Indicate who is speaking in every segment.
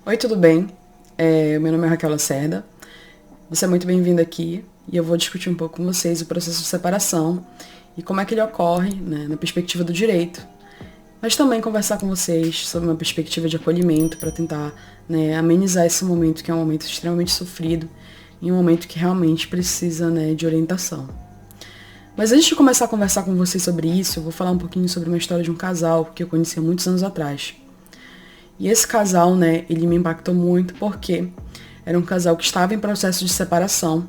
Speaker 1: Oi, tudo bem? Meu nome é Raquel Lacerda. Você é muito bem-vindo aqui e eu vou discutir um pouco com vocês o processo de separação e como é que ele ocorre, né, na perspectiva do direito, mas também conversar com vocês sobre uma perspectiva de acolhimento para tentar, né, amenizar esse momento que é um momento extremamente sofrido e um momento que realmente precisa, né, de orientação. Mas antes de começar a conversar com vocês sobre isso, eu vou falar um pouquinho sobre uma história de um casal que eu conheci há muitos anos atrás. E esse casal, né, ele me impactou muito porque era um casal que estava em processo de separação,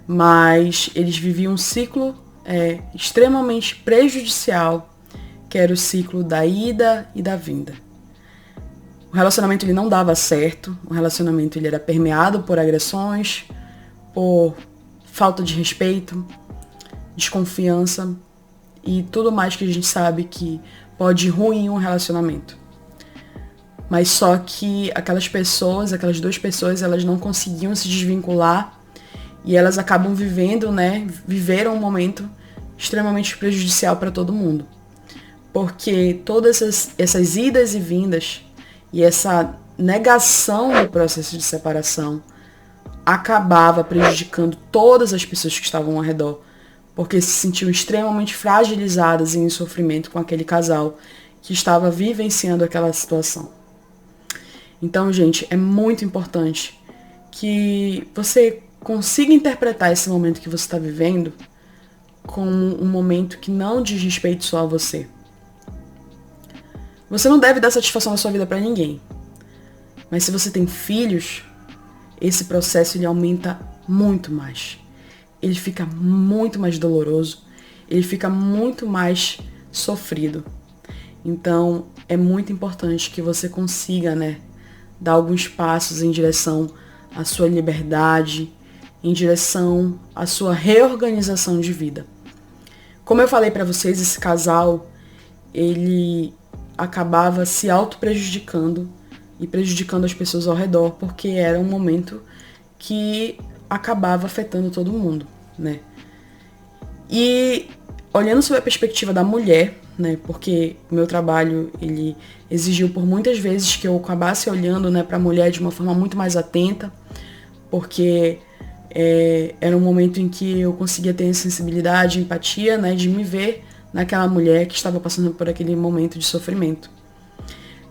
Speaker 1: mas eles viviam um ciclo extremamente prejudicial, que era o ciclo da ida e da vinda. O relacionamento ele não dava certo, o relacionamento ele era permeado por agressões, por falta de respeito, desconfiança e tudo mais que a gente sabe que pode ir ruim em um relacionamento. Mas só que aquelas duas pessoas, elas não conseguiam se desvincular e elas acabam viveram um momento extremamente prejudicial para todo mundo. Porque todas essas idas e vindas e essa negação do processo de separação acabava prejudicando todas as pessoas que estavam ao redor, porque se sentiam extremamente fragilizadas e em sofrimento com aquele casal que estava vivenciando aquela situação. Então, gente, é muito importante que você consiga interpretar esse momento que você está vivendo como um momento que não diz respeito só a você. Você não deve dar satisfação na sua vida para ninguém. Mas se você tem filhos, esse processo ele aumenta muito mais. Ele fica muito mais doloroso, ele fica muito mais sofrido. Então, é muito importante que você consiga, dar alguns passos em direção à sua liberdade, em direção à sua reorganização de vida. Como eu falei para vocês, esse casal, ele acabava se auto-prejudicando e prejudicando as pessoas ao redor, porque era um momento que acabava afetando todo mundo, né? E olhando sob a perspectiva da mulher, porque o meu trabalho ele exigiu por muitas vezes que eu acabasse olhando, para a mulher de uma forma muito mais atenta, porque era um momento em que eu conseguia ter sensibilidade, empatia, de me ver naquela mulher que estava passando por aquele momento de sofrimento.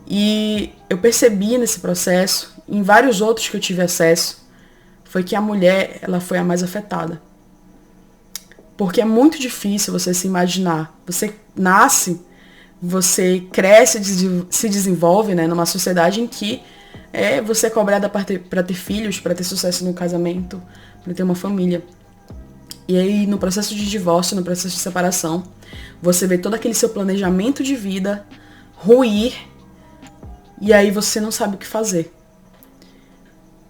Speaker 1: E eu percebi nesse processo, em vários outros que eu tive acesso, foi que a mulher ela foi a mais afetada. Porque é muito difícil você se imaginar. Você nasce, você cresce, se desenvolve, numa sociedade em que você é cobrada para ter filhos, para ter sucesso no casamento, para ter uma família. E aí, no processo de divórcio, no processo de separação, você vê todo aquele seu planejamento de vida ruir e aí você não sabe o que fazer.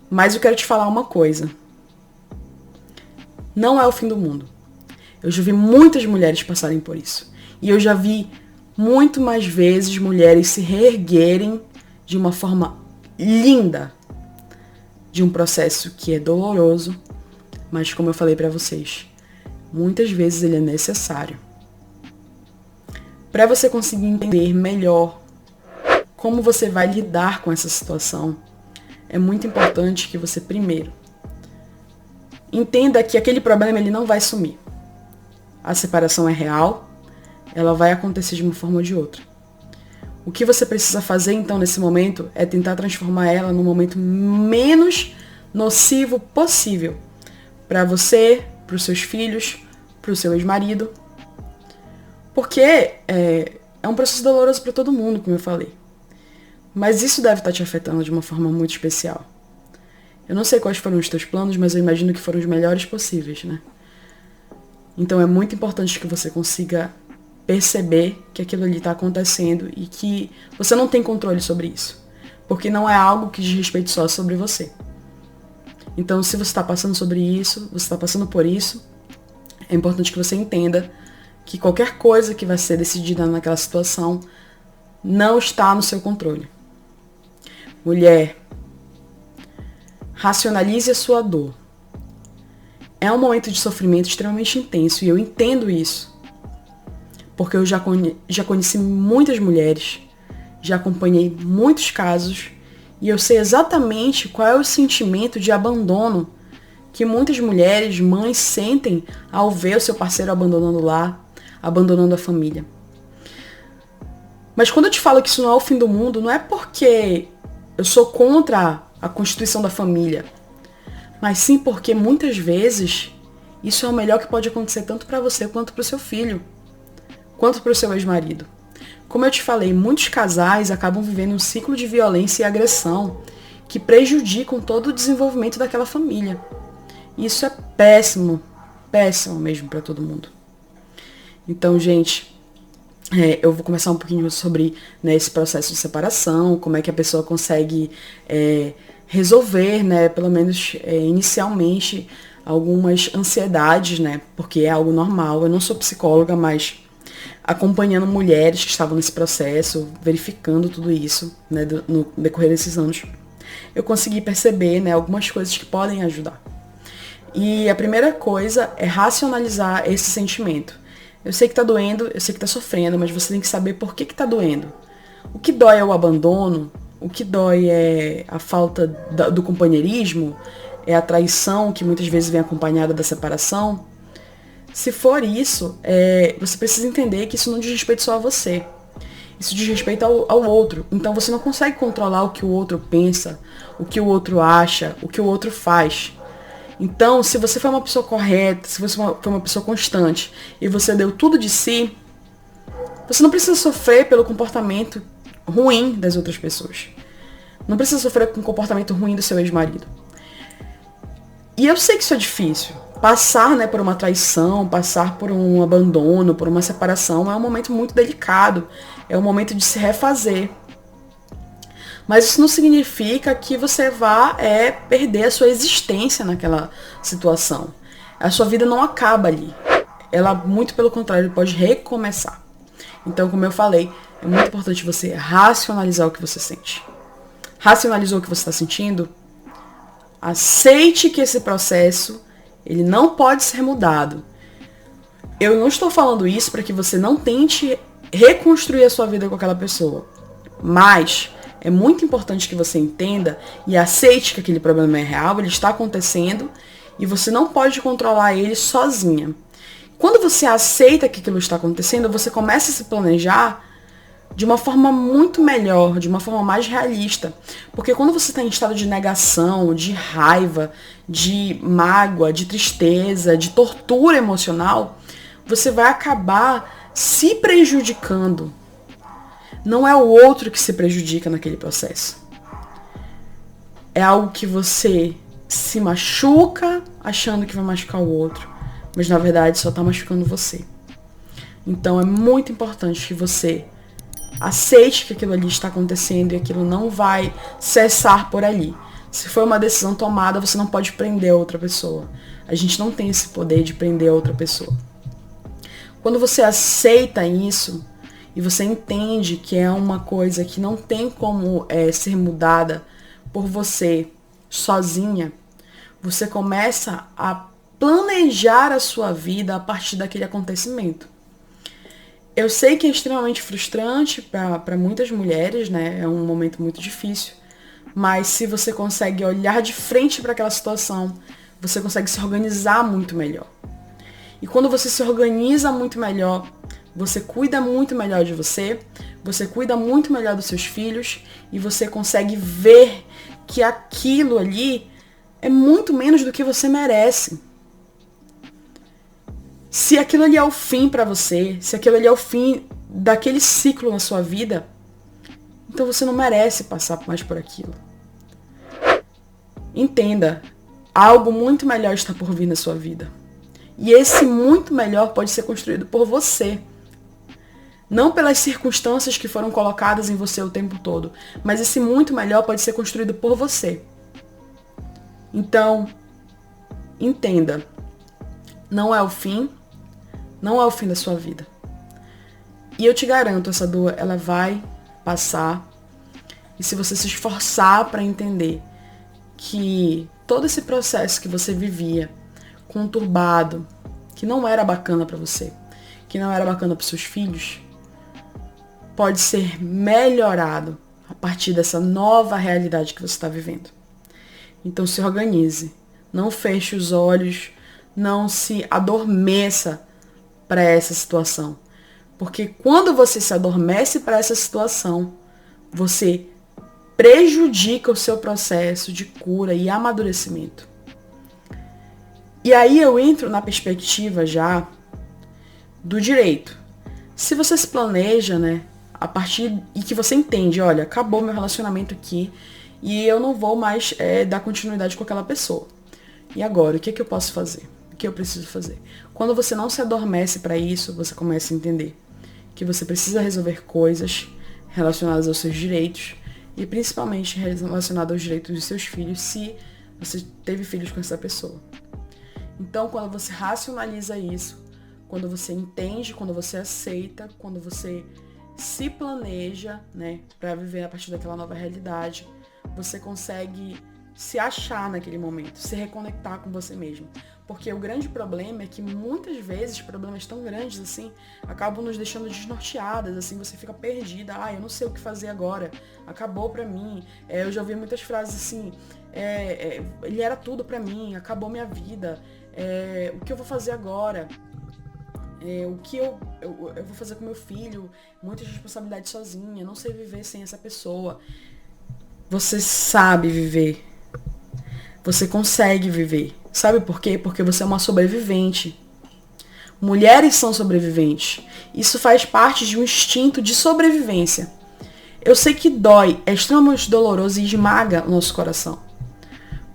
Speaker 1: Mas eu quero te falar uma coisa. Não é o fim do mundo. Eu já vi muitas mulheres passarem por isso. E eu já vi muito mais vezes mulheres se reerguerem de uma forma linda de um processo que é doloroso, mas como eu falei para vocês, muitas vezes ele é necessário. Para você conseguir entender melhor como você vai lidar com essa situação, é muito importante que você primeiro entenda que aquele problema ele não vai sumir. A separação é real, ela vai acontecer de uma forma ou de outra. O que você precisa fazer, então, nesse momento, é tentar transformar ela no momento menos nocivo possível. Para você, para os seus filhos, para o seu ex-marido. Porque é um processo doloroso para todo mundo, como eu falei. Mas isso deve estar te afetando de uma forma muito especial. Eu não sei quais foram os teus planos, mas eu imagino que foram os melhores possíveis, Então é muito importante que você consiga perceber que aquilo ali está acontecendo e que você não tem controle sobre isso. Porque não é algo que diz respeito só sobre você. Então se você está passando sobre isso, você está passando por isso, é importante que você entenda que qualquer coisa que vai ser decidida naquela situação não está no seu controle. Mulher, racionalize a sua dor. É um momento de sofrimento extremamente intenso e eu entendo isso. Porque eu já conheci muitas mulheres, já acompanhei muitos casos E eu sei exatamente qual é o sentimento de abandono que muitas mulheres, mães, sentem ao ver o seu parceiro abandonando o lar, abandonando a família. Mas quando eu te falo que isso não é o fim do mundo, não é porque eu sou contra a constituição da família, mas sim porque muitas vezes isso é o melhor que pode acontecer tanto para você quanto para o seu filho, quanto para o seu ex-marido. Como eu te falei, muitos casais acabam vivendo um ciclo de violência e agressão que prejudicam todo o desenvolvimento daquela família. Isso é péssimo, péssimo mesmo para todo mundo. Então, gente, eu vou começar um pouquinho sobre, né, esse processo de separação, como é que a pessoa consegue resolver, né, pelo menos inicialmente, algumas ansiedades, né, porque é algo normal. Eu não sou psicóloga, mas acompanhando mulheres que estavam nesse processo, verificando tudo isso, né, no decorrer desses anos, eu consegui perceber, né, algumas coisas que podem ajudar. E a primeira coisa é racionalizar esse sentimento. Eu sei que tá doendo, eu sei que tá sofrendo, mas você tem que saber por que tá doendo. O que dói é o abandono, o que dói é a falta do companheirismo, é a traição que muitas vezes vem acompanhada da separação. Se for isso, você precisa entender que isso não diz respeito só a você. Isso diz respeito ao outro. Então você não consegue controlar o que o outro pensa, o que o outro acha, o que o outro faz. Então, se você foi uma pessoa correta, se você foi uma pessoa constante e você deu tudo de si, você não precisa sofrer pelo comportamento ruim das outras pessoas. Não precisa sofrer com o comportamento ruim do seu ex-marido. E eu sei que isso é difícil. Passar, né, por uma traição, passar por um abandono, por uma separação é um momento muito delicado. É um momento de se refazer. Mas isso não significa que você vá perder a sua existência naquela situação. A sua vida não acaba ali. Ela, muito pelo contrário, pode recomeçar. Então, como eu falei, é muito importante você racionalizar o que você sente. Racionalizou o que você está sentindo? Aceite que esse processo, ele não pode ser mudado. Eu não estou falando isso para que você não tente reconstruir a sua vida com aquela pessoa. Mas é muito importante que você entenda e aceite que aquele problema é real, ele está acontecendo e você não pode controlar ele sozinha. Quando você aceita que aquilo está acontecendo, você começa a se planejar de uma forma muito melhor, de uma forma mais realista. Porque quando você está em estado de negação, de raiva, de mágoa, de tristeza, de tortura emocional, você vai acabar se prejudicando. Não é o outro que se prejudica naquele processo. É algo que você se machuca achando que vai machucar o outro, mas na verdade só está machucando você. Então é muito importante que você aceite que aquilo ali está acontecendo e aquilo não vai cessar por ali. Se for uma decisão tomada, você não pode prender a outra pessoa. A gente não tem esse poder de prender a outra pessoa. Quando você aceita isso e você entende que é uma coisa que não tem como ser mudada por você sozinha, você começa a planejar a sua vida a partir daquele acontecimento. Eu sei que é extremamente frustrante para muitas mulheres, né? É um momento muito difícil. Mas se você consegue olhar de frente para aquela situação, você consegue se organizar muito melhor. E quando você se organiza muito melhor, você cuida muito melhor de você cuida muito melhor dos seus filhos e você consegue ver que aquilo ali é muito menos do que você merece. Se aquilo ali é o fim para você, se aquilo ali é o fim daquele ciclo na sua vida, então você não merece passar mais por aquilo. Entenda, algo muito melhor está por vir na sua vida. E esse muito melhor pode ser construído por você. Não pelas circunstâncias que foram colocadas em você o tempo todo, mas esse muito melhor pode ser construído por você. Então, entenda, não é o fim, não é o fim da sua vida. E eu te garanto, essa dor, ela vai passar. E se você se esforçar para entender que todo esse processo que você vivia, conturbado, que não era bacana para você, que não era bacana para seus filhos, pode ser melhorado partir dessa nova realidade que você está vivendo. Então se organize, não feche os olhos, não se adormeça para essa situação. Porque quando você se adormece para essa situação, você prejudica o seu processo de cura e amadurecimento. E aí eu entro na perspectiva já do direito. Se você se planeja, né, a partir e que você entende, olha, acabou meu relacionamento aqui e eu não vou mais dar continuidade com aquela pessoa. E agora, o que eu posso fazer? O que eu preciso fazer? Quando você não se adormece para isso, você começa a entender que você precisa resolver coisas relacionadas aos seus direitos e principalmente relacionadas aos direitos dos seus filhos, se você teve filhos com essa pessoa. Então, quando você racionaliza isso, quando você entende, quando você aceita, quando você se planeja, né, para viver a partir daquela nova realidade, você consegue se achar naquele momento, se reconectar com você mesmo. Porque o grande problema é que muitas vezes problemas tão grandes assim acabam nos deixando desnorteadas, assim, você fica perdida, eu não sei o que fazer agora, acabou pra mim. Eu já ouvi muitas frases assim, ele era tudo pra mim, acabou minha vida, o que eu vou fazer agora? O que eu vou fazer com meu filho? Muitas responsabilidades sozinha, não sei viver sem essa pessoa. Você sabe viver. Você consegue viver. Sabe por quê? Porque você é uma sobrevivente. Mulheres são sobreviventes. Isso faz parte de um instinto de sobrevivência. Eu sei que dói, é extremamente doloroso e esmaga o nosso coração.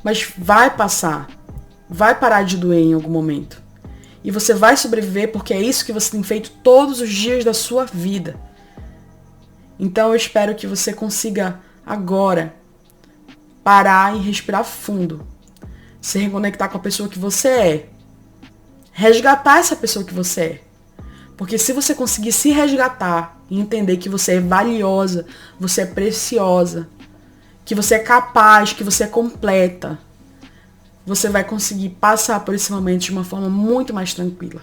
Speaker 1: Mas vai passar. Vai parar de doer em algum momento. E você vai sobreviver porque é isso que você tem feito todos os dias da sua vida. Então eu espero que você consiga agora parar e respirar fundo. Se reconectar com a pessoa que você é. Resgatar essa pessoa que você é. Porque se você conseguir se resgatar e entender que você é valiosa, você é preciosa, que você é capaz, que você é completa, você vai conseguir passar por esse momento de uma forma muito mais tranquila.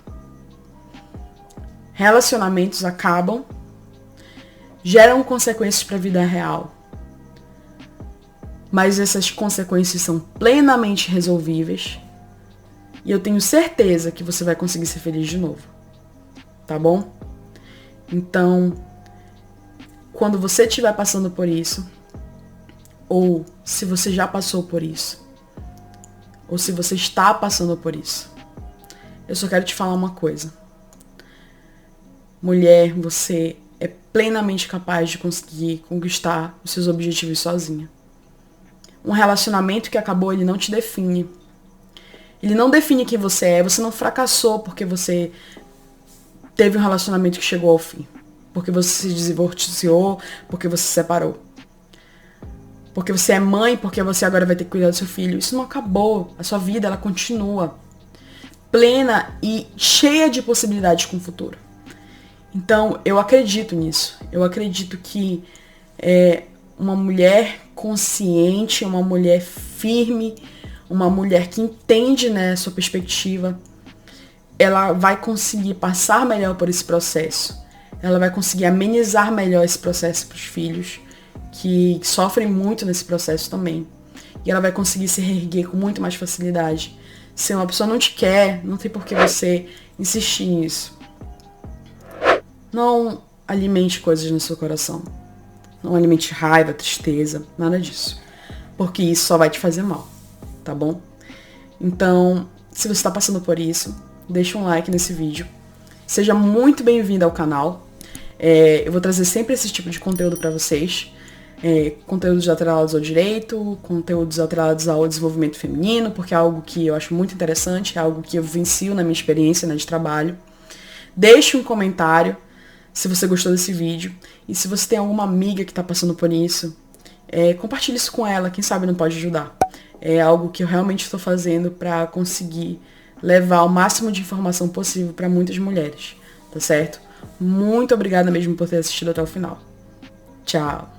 Speaker 1: Relacionamentos acabam, geram consequências para a vida real. Mas essas consequências são plenamente resolvíveis. E eu tenho certeza que você vai conseguir ser feliz de novo. Tá bom? Então, quando você estiver passando por isso, ou se você já passou por isso, ou se você está passando por isso, eu só quero te falar uma coisa. Mulher, você é plenamente capaz de conseguir conquistar os seus objetivos sozinha. Um relacionamento que acabou, ele não te define. Ele não define quem você é. Você não fracassou porque você teve um relacionamento que chegou ao fim. Porque você se divorciou, porque você se separou. Porque você é mãe, porque você agora vai ter que cuidar do seu filho. Isso não acabou. A sua vida, ela continua plena e cheia de possibilidades com o futuro. Então, eu acredito nisso. Eu acredito que uma mulher consciente, uma mulher firme, uma mulher que entende, né, sua perspectiva, ela vai conseguir passar melhor por esse processo. Ela vai conseguir amenizar melhor esse processo para os filhos, que sofrem muito nesse processo também. E ela vai conseguir se reerguer com muito mais facilidade. Se uma pessoa não te quer, não tem por que você insistir nisso. Não alimente coisas no seu coração. Não alimente raiva, tristeza, nada disso. Porque isso só vai te fazer mal, tá bom? Então, se você está passando por isso, deixa um like nesse vídeo. Seja muito bem-vindo ao canal. Eu vou trazer sempre esse tipo de conteúdo para vocês. Conteúdos atrelados ao direito, conteúdos atrelados ao desenvolvimento feminino, porque é algo que eu acho muito interessante, é algo que eu vivencio na minha experiência, né, de trabalho. Deixe um comentário se você gostou desse vídeo. E se você tem alguma amiga que está passando por isso, compartilhe isso com ela, quem sabe não pode ajudar. É algo que eu realmente estou fazendo para conseguir levar o máximo de informação possível para muitas mulheres, tá certo? Muito obrigada mesmo por ter assistido até o final. Tchau!